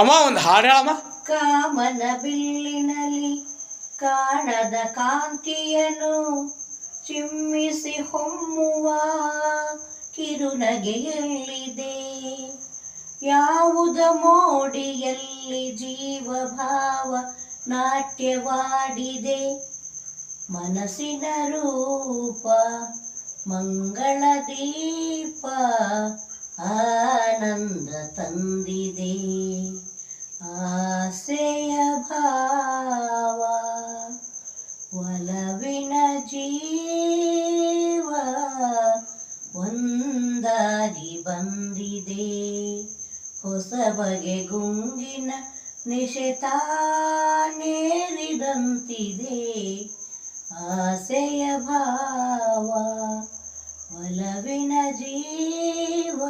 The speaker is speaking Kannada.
ಅಮ್ಮ ಒಂದು ಹಾಡು ಹೇಳಮ್ಮ. ಕಾಮನ ಬಿಲ್ಲಿನಲ್ಲಿ ಕಾಣದ ಕಾಂತಿಯನು ಚಿಮ್ಮಿಸಿ ಹೊಮ್ಮುವ ಕಿರುನಗೆಯಲ್ಲಿದೆ. ಯಾವುದ ಮೋಡಿಯಲ್ಲಿ ಜೀವಭಾವ ನಾಟ್ಯವಾಡಿದೆ. ಮನಸ್ಸಿನ ರೂಪ ಮಂಗಳ ದೀಪ ಆನಂದ ತಂದಿದೆ. ಆಸೆಯ ಭಾವ ಒಲವಿನ ಜೀವ ಒಂದಾಗಿ ಬಂದಿದೆ. ಹೊಸ ಬಗೆ ಗುಂಗಿನ ನಿಶೆತಾನೇರಿದಂತಿದೆ. ಆಸೆಯ ಭಾವ ಒಲವಿನ ಜೀವ